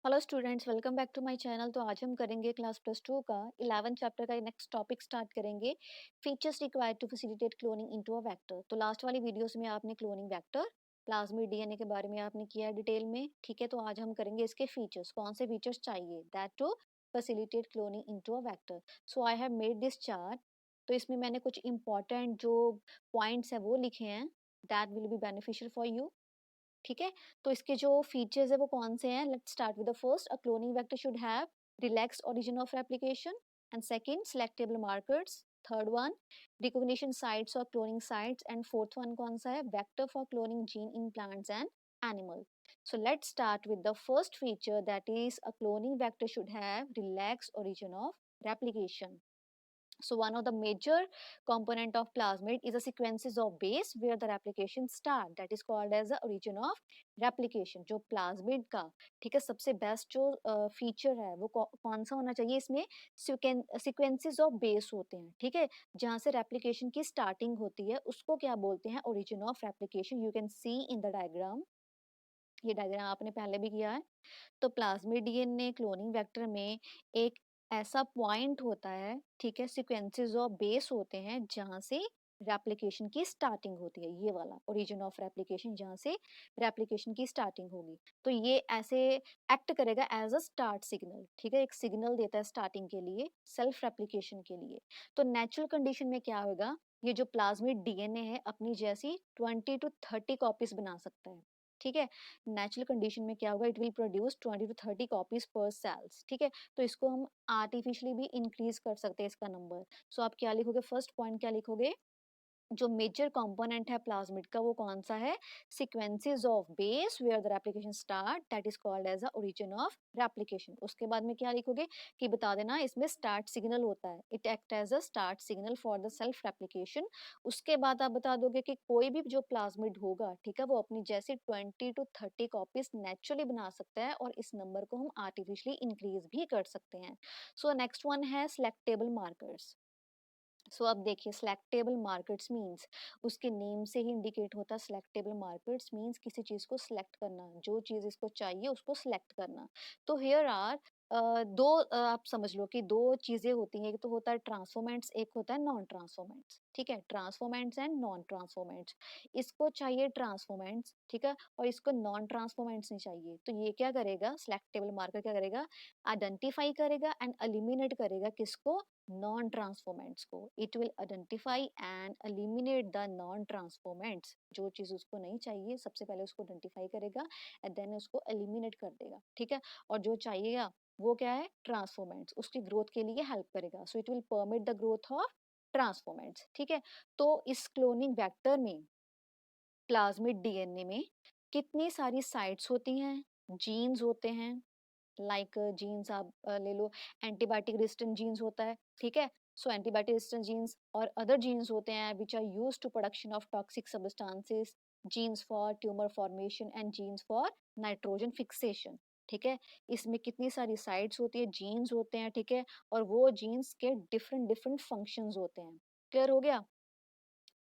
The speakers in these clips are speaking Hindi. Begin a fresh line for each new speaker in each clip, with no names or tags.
Hello students, welcome back to my channel. तो आज हम करेंगे क्लास प्लस टू का 11 चैप्टर का नेक्स्ट टॉपिक स्टार्ट करेंगे, features required to facilitate cloning into a vector. तो लास्ट वाली वीडियोस में आपने क्लोनिंग वेक्टर, प्लाज्मिड डीएनए के बारे में आपने किया है डिटेल में, ठीक है। तो आज हम करेंगे इसके फीचर्स, कौन से फीचर्स चाहिए that to facilitate cloning into a vector. So I have made this chart. तो इसमें मैंने कुछ इंपॉर्टेंट जो पॉइंट्स है वो लिखे हैं, that will be beneficial for you, ठीक है। तो इसके जो फीचर्स है वो कौन से हैं, let's start with the first. A cloning vector should have relaxed origin of replication, and second selectable markers, third one recognition sites और cloning sites, and fourth one कौन सा है, vector for cloning gene in plants and animal. So let's start with the first feature, that is a cloning vector should have relaxed origin of replication. So one of the major component of plasmid is a sequences of base where the replication start, that is called as the origin of replication। जो plasmid का, ठीक है, सबसे बेस्ट जो फीचर है वो कौन सा होना चाहिए, इसमें सीक्वेंसेस ऑफ बेस होते हैं, ठीक है, जहाँ से रेप्लिकेशन की स्टार्टिंग होती है उसको क्या बोलते हैं, origin of replication. You can C in the diagram, ये डायग्राम आपने पहले भी किया है। तो प्लाज्मिड डीएनए क्लोनिंग वेक्टर में एक ऐसा पॉइंट होता है, ठीक है, सीक्वेंसेस ऑफ बेस होते हैं जहां से रेप्लिकेशन की स्टार्टिंग होती है, ये वाला ओरिजिन ऑफ रेप्लिकेशन, जहां से रेप्लिकेशन की स्टार्टिंग होगी। तो ये ऐसे एक्ट करेगा एज अ स्टार्ट सिग्नल, ठीक है, एक सिग्नल देता है स्टार्टिंग के लिए, सेल्फ रेप्लिकेशन के लिए। तो नेचुरल कंडीशन में क्या होगा, ये जो प्लाज्मिड डीएनए है अपनी जैसी 20 to 30 कॉपीज बना सकता है, ठीक है। नेचुरल कंडीशन में क्या होगा, it will produce 20 to 30 copies पर सेल्स, ठीक है। तो इसको हम आर्टिफिशियली भी इंक्रीज कर सकते हैं इसका नंबर। सो आप क्या लिखोगे, फर्स्ट पॉइंट क्या लिखोगे, जो मेजर कंपोनेंट है प्लाज्मिड का वो कौन सा है, sequences of base where the replication start, that is called as the origin of replication. उसके बाद में क्या लिखोगे कि बता देना इसमें स्टार्ट सिग्नल होता है, it act as a start signal for the self replication. उसके बाद आप बता दोगे कि कोई भी जो प्लाज्मिड होगा, ठीक है, वो अपनी जैसे 20 to 30 कॉपीज नेचुरली बना सकता है, और इस नंबर को हम आर्टिफिशियली इंक्रीज भी कर सकते हैं। सो नेक्स्ट वन है सिलेक्टेबल मार्कर्स। सो अब देखिए, सिलेक्टेबल मार्कर्स मींस, उसके नेम से ही इंडिकेट होता है, सिलेक्टेबल मार्कर्स मींस किसी चीज को सिलेक्ट करना, जो चीज इसको चाहिए उसको सिलेक्ट करना। तो हियर आर दो, आप समझ लो कि दो चीजें होती हैं, एक तो होता है ट्रांसफॉर्मेंट्स, एक होता है नॉन ट्रांसफॉर्मेंट्स, ठीक है, ट्रांसफॉर्मेंट्स एंड नॉन ट्रांसफॉर्मेंट्स। इसको चाहिए ट्रांसफॉर्मेंट्स, ठीक है, और इसको नॉन ट्रांसफॉर्मेंट्स नहीं चाहिए। तो ये क्या करेगा, सिलेक्टेबल मार्कर क्या करेगा, आइडेंटिफाई करेगा एंड एलिमिनेट करेगा किसको, नॉन ट्रांसफॉर्मेंट्स को। It will identify and eliminate the non transformants, जो चीज उसको नहीं चाहिए सबसे पहले उसको आइडेंटिफाई करेगा एंड देन उसको एलिमिनेट कर देगा, ठीक है। और जो चाहिएगा वो क्या है, ट्रांसफॉर्मेंट्स, उसकी ग्रोथ के लिए हेल्प करेगा। So it will permit the growth of transformants, ठीक है। तो इस क्लोनिंग वेक्टर में, प्लाज्मिड डीएनए में कितनी सारी साइट्स होती हैं, जीन्स होते हैं, लाइक जीन्स आप ले लो, एंटीबायोटिक रेजिस्टेंट जीन्स होता है, ठीक है। सो एंटीबायोटिक रेजिस्टेंट जीन्स और अदर जीन्स होते हैं which are used to production of toxic substances, genes for tumour formation and genes for nitrogen fixation, ठीक है। इसमें कितनी सारी साइट्स होती है, जीन्स होते हैं, ठीक है, और वो जीन्स के डिफरेंट डिफरेंट फंक्शंस होते हैं। क्लियर हो गया।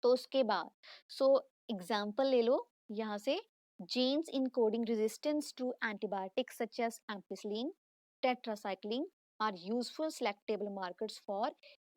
तो उसके बाद, सो एग्जाम्पल ले लो यहाँ से, genes encoding resistance to antibiotics such as ampicillin, tetracycline are useful selectable markers for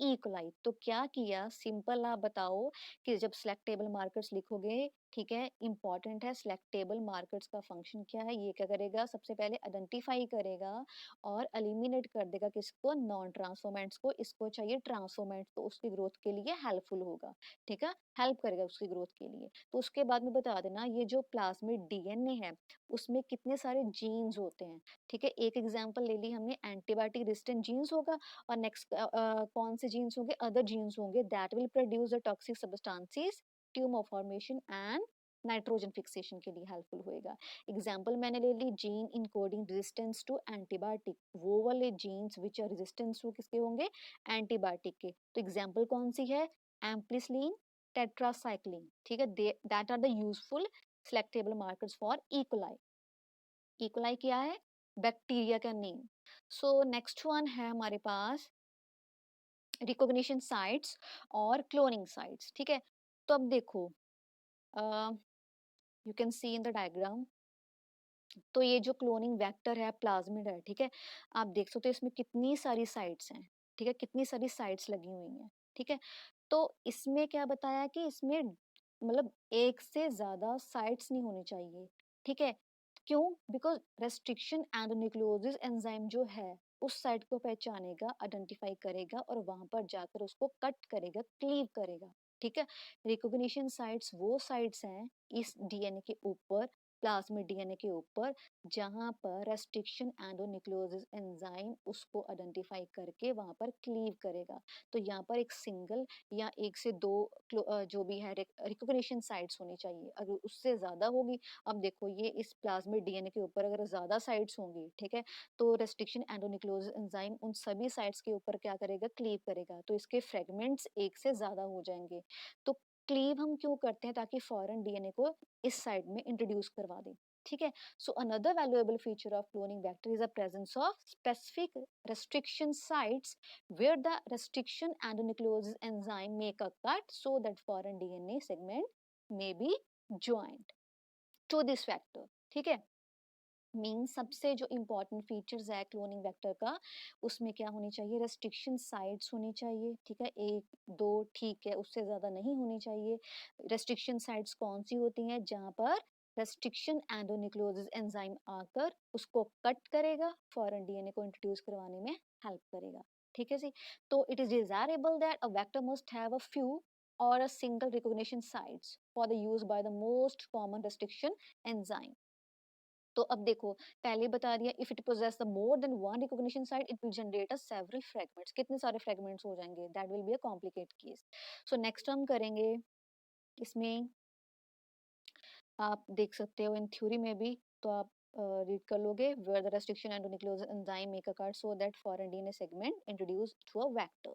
E. coli। तो क्या किया, सिंपल आप बताओ कि जब सिलेक्टेबल मार्कर्स लिखोगे, ठीक है, इंपॉर्टेंट है, सिलेक्टेबल मार्कर्स का फंक्शन क्या है, ये क्या करेगा, सबसे पहले आइडेंटिफाई करेगा और एलिमिनेट कर देगा किसको, नॉन ट्रांसफॉर्मेंट्स को, इसको चाहिए ट्रांसफॉर्मेंट्स, तो उसकी ग्रोथ के लिए हेल्पफुल होगा, ठीक है, हेल्प करेगा उसकी ग्रोथ के लिए। तो उसके बाद में बता देना ये जो प्लाज्मिड डीएनए है उसमें कितने सारे जीन्स होते हैं, ठीक है। एक एग्जांपल ले ली हमने, एंटीबायोटिक रेजिस्टेंट जीन्स होगा, और नेक्स्ट कौन से जीन्स होंगे, अदर जीन्स होंगे that will produce the toxic substances, tumour formation and nitrogen fixation के लिए हेल्पफुल होएगा। एग्जाम्पल मैंने ले ली, gene encoding resistance to antibiotic, वो वाले genes which are resistance to किसके होंगे, एंटीबायोटिक के। तो एग्जाम्पल कौन सी है, एम्पलिसिलिन, tetracycline, ठीक है, that are the useful selectable markers for E coli. E coli क्या है, बैक्टीरिया का नेम। सो नेक्स्ट वन है हमारे पास रिकॉग्निशन साइट्स और क्लोनिंग साइट्स, ठीक है। तो अब देखो, you can C in the diagram, तो ये जो क्लोनिंग वेक्टर है, प्लाज्मिड है, ठीक है, आप देख सकते हो इसमें कितनी सारी साइट्स हैं, ठीक है, कितनी सारी साइट्स लगी हुई हैं, ठीक है। तो इसमें क्या बताया कि इसमें मतलब एक से ज्यादा साइट्स नहीं होनी चाहिए, ठीक है। क्यों? बिकॉज रेस्ट्रिक्शन एंड न्यूक्लियोसिस एंजाइम जो है उस साइट को पहचानेगा, आइडेंटिफाई करेगा और वहां पर जाकर उसको कट करेगा, क्लीव करेगा, ठीक है। रिकॉग्निशन साइट्स वो साइट्स हैं इस डीएनए के ऊपर, प्लाज्मिड डीएनए के ऊपर, जहां पर रेस्ट्रिक्शन एंडोन्यूक्लियोसिस एंजाइम उसको आइडेंटिफाई करके वहां पर क्लीव करेगा। तो यहाँ पर एक सिंगल या एक से दो जो भी है रिकॉग्निशन साइट्स होनी चाहिए। अगर उससे ज्यादा होगी, अब देखो ये इस प्लाज्मिड डीएनए के ऊपर अगर ज्यादा साइट्स होंगी, ठीक है, तो रेस्ट्रिक्शन एंडोन्यूक्लियोसिस एंजाइम उन सभी साइट्स के ऊपर क्या करेगा, क्लीव करेगा। तो इसके फ्रेगमेंट्स एक से ज्यादा हो जाएंगे। तो क्लीव हम क्यों करते हैं? ताकि फॉरेन डीएनए को इस साइड में इंट्रोड्यूस करवा दें, ठीक है। So another valuable feature of cloning vector is the presence of specific restriction sites where the restriction endonucleosis enzyme make a cut so that foreign DNA segment may be joined to this vector, ठीक है। मीन सबसे जो इम्पोर्टेंट फीचर्स है क्लोनिंग वेक्टर का, उसमें क्या होनी चाहिए, रेस्ट्रिक्शन साइट्स होनी चाहिए, ठीक है, एक दो ठीक है, उससे ज्यादा नहीं होनी चाहिए। रेस्ट्रिक्शन साइट्स कौन सी होती हैं? जहां पर रेस्ट्रिक्शन एंडोन्यूक्लियोसिस एंजाइम आकर उसको कट करेगा, फॉरेन डीएनए को इंट्रोड्यूस करवाने में हेल्प करेगा, ठीक है जी। तो it is desirable that a vector must have a few or a single recognition sites for the use by the most common restriction enzyme। तो अब देखो, पहले बता दिया, if it possess the more than one recognition site it will generate a several fragments, कितने सारे फ्रेगमेंट्स हो जाएंगे, that will be a complicated case. So next हम करेंगे इसमें, आप देख सकते हो इन थ्योरी में भी, तो आप रीड कर लोगे, where the restriction endonucleases enzyme make a cut so that foreign DNA segment introduce to a vector.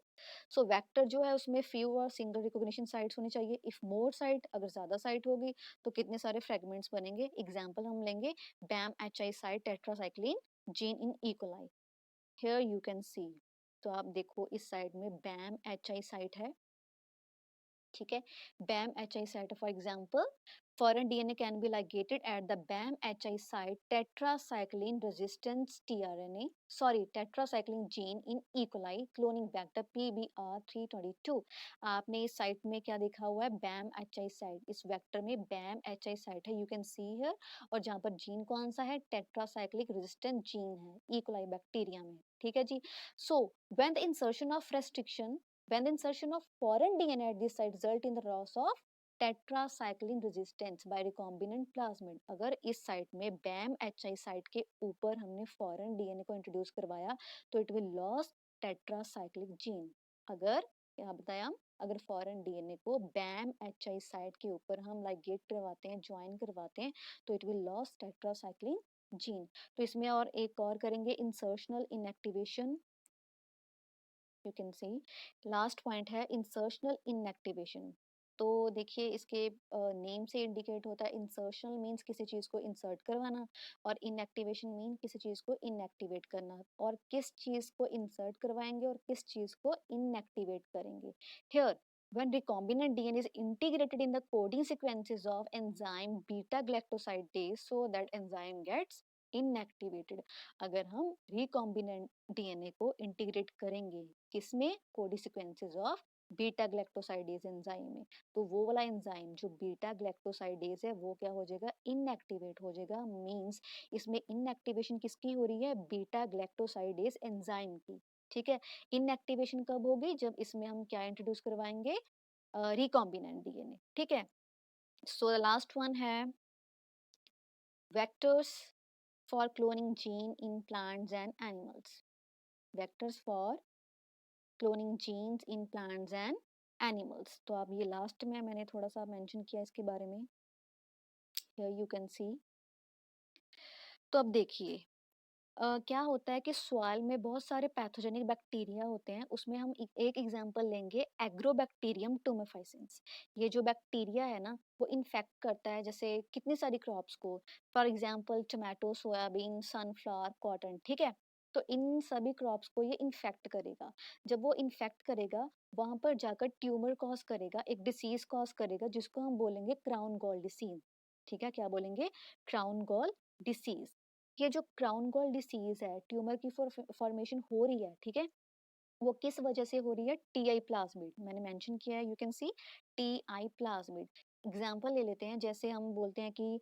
So vector जो है उसमें फ्यू और सिंगल रिकॉग्निशन साइट्स होनी चाहिए। इफ मोर साइट, अगर ज्यादा साइट होगी तो कितने सारे फ्रेगमेंट्स बनेंगे। एग्जांपल हम लेंगे Bam H I site tetracycline gene in E coli, here you can see. तो आप देखो इस साइड में बैम एच आई साइट है, ठीक है, BAM HI site for example, foreign DNA can be ligated at the BAM HI site tetracycline resistance tRNA, sorry, tetracycline gene in E. coli cloning vector PBR322। आपने इस साइट में क्या देखा हुआ है, BAM HI साइट, इस वेक्टर में BAM HI साइट है, यू कैन सी हियर। और जहाँ पर जीन कौन सा है, टेट्रासाइक्लिक रेजिस्टेंट जीन है ई कोलाई बैक्टीरिया में, ठीक है जी। So when the insertion of restriction, when the insertion of foreign DNA at this site result in the loss of tetracycline resistance by recombinant plasmid। अगर इस साइट में BAM HI साइट के ऊपर हमने फॉरेन डीएनए को इंट्रोड्यूस करवाया तो इट विल लॉस टेट्रासाइक्लिक जीन। अगर क्या बताया, अगर फॉरेन डीएनए को BAM HI साइट के ऊपर हम लाइगेट करवाते हैं, ज्वाइन करवाते हैं, तो it will loss tetracycline gene. तो इसमें और एक और करेंगे, insertional inactivation, you can C. Last point है इंसर्शनल इनएक्टिवेशन। तो देखिए इसके नेम से इंडिकेट होता है, इंसर्शनल मीन्स किसी चीज को इंसर्ट करवाना और इनएक्टिवेशन मीन किसी चीज को इनएक्टिवेट करना। और किस चीज को इंसर्ट करवाएंगे और किस चीज को इनएक्टिवेट करेंगे। Here when recombinant DNA is integrated in the coding sequences of enzyme beta galactosidase so that enzyme gets inactivated। अगर हम recombinant डीएनए को इंटीग्रेट करेंगे किसमें, कोडी sequences of beta galactosidase enzyme में, तो वो वाला एंजाइम जो बीटा ग्लैक्टोसाइडेज है वो क्या हो जाएगा, इनएक्टिवेट हो जाएगा। मींस इसमें इनएक्टिवेशन किसकी हो रही है, बीटा ग्लैक्टोसाइडेज एंजाइम की, ठीक है। इनएक्टिवेशन कब होगी, जब इसमें हम क्या इंट्रोड्यूस करवाएंगे, रिकॉम्बिनेंट डीएनए, ठीक है। सो द लास्ट वन है vectors for cloning gene in plants and animals. Vectors for cloning genes in plants and animals. तो अब ये लास्ट में मैंने थोड़ा सा मेंशन किया इसके बारे में, हियर यू कैन सी। तो अब देखिए क्या होता है कि सॉइल में बहुत सारे पैथोजेनिक बैक्टीरिया होते हैं, उसमें हम एक एग्जांपल लेंगे एग्रोबैक्टीरियम टोमेफाइसेंस। ये जो बैक्टीरिया है ना वो इन्फेक्ट करता है जैसे कितनी सारी क्रॉप्स को, for example tomato, soybean, sunflower, cotton, ठीक है। तो इन सभी क्रॉप्स को ये इन्फेक्ट करेगा। जब वो इन्फेक्ट करेगा वहां पर जाकर ट्यूमर कॉज करेगा, एक डिसीज कॉज करेगा जिसको हम बोलेंगे क्राउन गॉल डिसीज, ठीक है। क्या बोलेंगे, क्राउन गॉल डिसीज। ये जो क्राउन गॉल डिसीज है, ट्यूमर की फॉर्मेशन हो रही है, ठीक है, वो किस वजह से हो रही है? टीआई प्लाज्मिड, मैंने मेंशन किया है, you can C TI plasmid. Example ले लेते हैं, जैसे हम बोलते हैं कि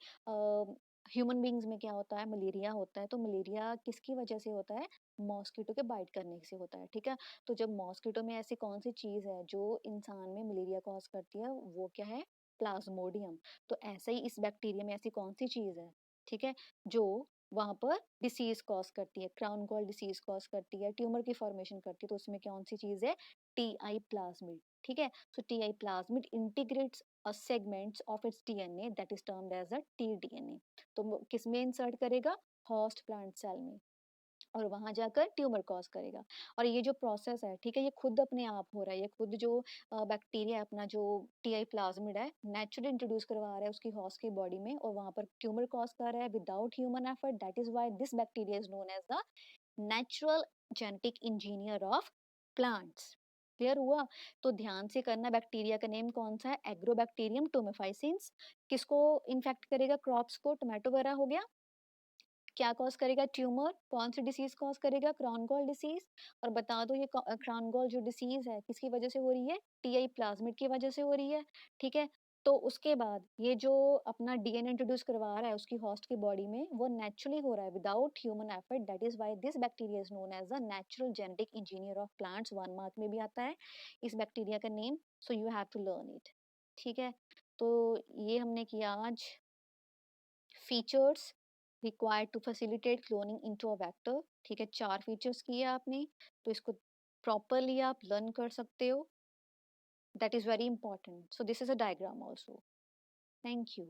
ह्यूमन बींग्स में क्या होता है, मलेरिया होता है, तो मलेरिया किसकी वजह से होता है? मॉस्किटो के बाइट करने से होता है, ठीक है। तो जब मॉस्किटो में ऐसी कौन सी चीज है जो इंसान में मलेरिया कॉज करती है, वो क्या है? प्लाज्मोडियम। तो ऐसे ही इस बैक्टीरिया में ऐसी कौन सी चीज है, ठीक है, जो वहां पर डिसीज कॉज करती है, क्राउन गॉल डिसीज कॉज करती है, ट्यूमर की फॉर्मेशन करती है, तो उसमें कौन सी चीज है? टीआई प्लाज्मिड, ठीक है। So Ti plasmid integrates a segments of its DNA that is termed as a T DNA. तो किस में इंसर्ट करेगा? होस्ट प्लांट सेल में, और वहां जाकर ट्यूमर कॉज करेगा। और ये जो प्रोसेस है, ठीक है, ये खुद अपने आप हो रहा है, ये खुद जो बैक्टीरिया है अपना, जो टीआई प्लाज्मिड है, नेचुरली इंट्रोड्यूस करवा रहा है उसकी हॉस्ट की बॉडी में, और वहां पर ट्यूमर कॉज कर रहा है without human effort. That is why this bacteria is known as the natural genetic engineer of plants. Clear हुआ? तो ध्यान से करना, बैक्टीरिया का नेम कौन सा है? एग्रोबैक्टीरियम टोमेफाइसिन्स। किसको इन्फेक्ट करेगा? क्रॉप्स को, टोमेटो वगैरह हो गया। क्या कॉज करेगा? ट्यूमर। कौन सी डिसीज कॉज करेगा? Crown gall disease. और बता दो, ये क्राउन गॉल जो डिसीज है किसकी वजह से हो रही है? टीआई प्लाज्मिड की वजह से हो रही है, ठीक है। तो उसके बाद ये जो अपना डीएनए इंट्रोड्यूस करवा रहा है उसकी होस्ट की बॉडी में, वो नेचुरली हो रहा है without human effort. That is why this bacteria is known as the natural genetic engineer of plants. 1 mark में भी आता है इस बैक्टीरिया का name, so you have to learn it, ठीक है। तो ये हमने किया आज, features required to facilitate cloning into a vector, ठीक है, 4 फीचर्स किए आपने, तो इसको प्रॉपरली आप लर्न कर सकते हो। That is very important. So this is a diagram also. Thank you.